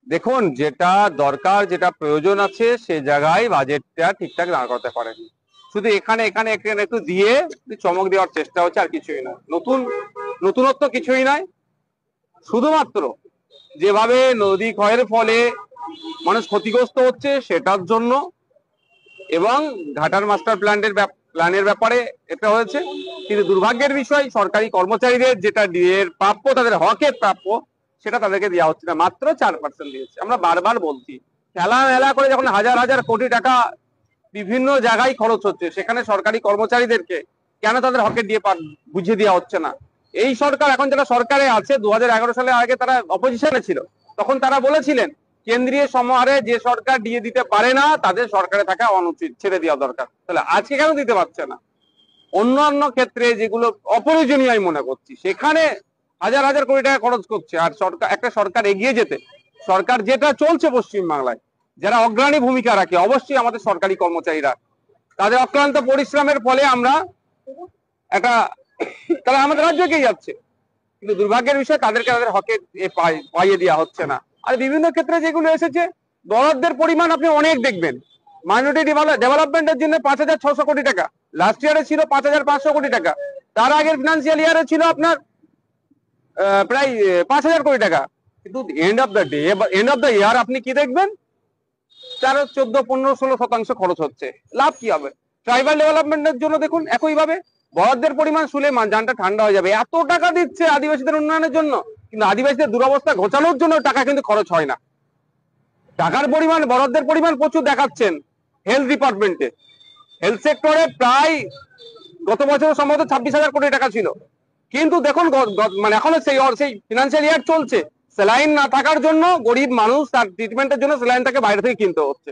দেখুন, যেটা দরকার, যেটা প্রয়োজন আছে সে জায়গায় বাজেটটা ঠিকঠাক দাঁড় করতে পারেনি। শুধু এখানে এখানে এখানে একটু দিয়ে চমক দেওয়ার চেষ্টা হচ্ছে, আর কিছুই নয়। নতুনত্ব কিছুই নয়। শুধুমাত্র যেভাবে নদী ক্ষয়ের ফলে মানুষ ক্ষতিগ্রস্ত হচ্ছে সেটার জন্য, এবং ঘাটার মাস্টার প্ল্যানের ব্যাপারে এটা হয়েছে। কিন্তু দুর্ভাগ্যের বিষয়, সরকারি কর্মচারীদের যেটা এর প্রাপ্য, তাদের হকের প্রাপ্য, সেটা তাদেরকে দেওয়া হচ্ছে না। মাত্র 4% দিয়েছে। আমরা বারবার বলছি, খেলা মেলা করে যখন হাজার হাজার কোটি টাকা বিভিন্ন জায়গায় খরচ হচ্ছে, সেখানে সরকারি কর্মচারীদেরকে কেন তাদের হকের দিয়ে বুঝিয়ে দেওয়া হচ্ছে না? এই সরকার, এখন যারা সরকারে আছে, 2011 সালে আগে তারা অপোজিশনে ছিল, তখন তারা বলেছিলেন কেন্দ্রীয় সমাহারে যে সরকার দিয়ে দিতে পারে না তাদের সরকারে থাকা অনুচিত, ছেড়ে দেওয়া দরকার। তাহলে আজকে কেন দিতে পারছে না? অন্যান্য ক্ষেত্রে যেগুলো অপ্রয়োজনীয় আমি মনে করছি, সেখানে হাজার হাজার কোটি টাকা খরচ করছে। আর সরকার, একটা সরকার এগিয়ে যেতে, সরকার যেটা চলছে পশ্চিমবাংলায়, যারা অগ্রণী ভূমিকা রাখে অবশ্যই আমাদের সরকারি কর্মচারীরা, তাদের অক্লান্ত পরিশ্রমের ফলে আমরা একটা, তারা আমাদের রাজ্য এগিয়ে যাচ্ছে। কিন্তু দুর্ভাগ্যের বিষয়, তাদেরকে তাদের হকের পাইয়ে দেওয়া হচ্ছে না। আর বিভিন্ন ক্ষেত্রে যেগুলো এসেছে, বরাদ্দের পরিমাণ আপনি অনেক দেখবেন। মাইনরিটি ডেভেলপমেন্টের জন্য 5,600 কোটি টাকা, লাস্ট ইয়ারে ছিল 5,500 কোটি টাকা, তার আগের ফিনান্সিয়াল ইয়ারে ছিল আপনার প্রায় 5,000 কোটি টাকা। কিন্তু end of the day, end of the year আপনি কি দেখবেন? 13, 14, 15, 16% খরচ হচ্ছে। লাভ কি হবে? ট্রাইবাল ডেভেলপমেন্টের জন্য দেখুন, একইভাবে বরাদ্দের পরিমাণ শুলে জানটা ঠান্ডা হয়ে যাবে। এত টাকা দিচ্ছে আদিবাসীদের উন্নয়নের জন্য, কিন্তু আদিবাসীদের দুরবস্থা ঘোচানোর জন্য টাকা কিন্তু খরচ হয় না। টাকার পরিমাণ, বরাদ্দের পরিমাণ প্রচুর দেখাচ্ছেন হেলথ ডিপার্টমেন্টে। হেলথ সেক্টরে প্রায় গত বছর সম্ভবত 26,000 কোটি টাকা ছিল। কিন্তু দেখুন, মানে এখনো সেই ফিনান্সিয়াল ইয়ার চলছে, স্যালাইন না থাকার জন্য গরিব মানুষ তার ট্রিটমেন্টের জন্য স্যালাইন তাকে বাইরে থেকে কিনতে হচ্ছে।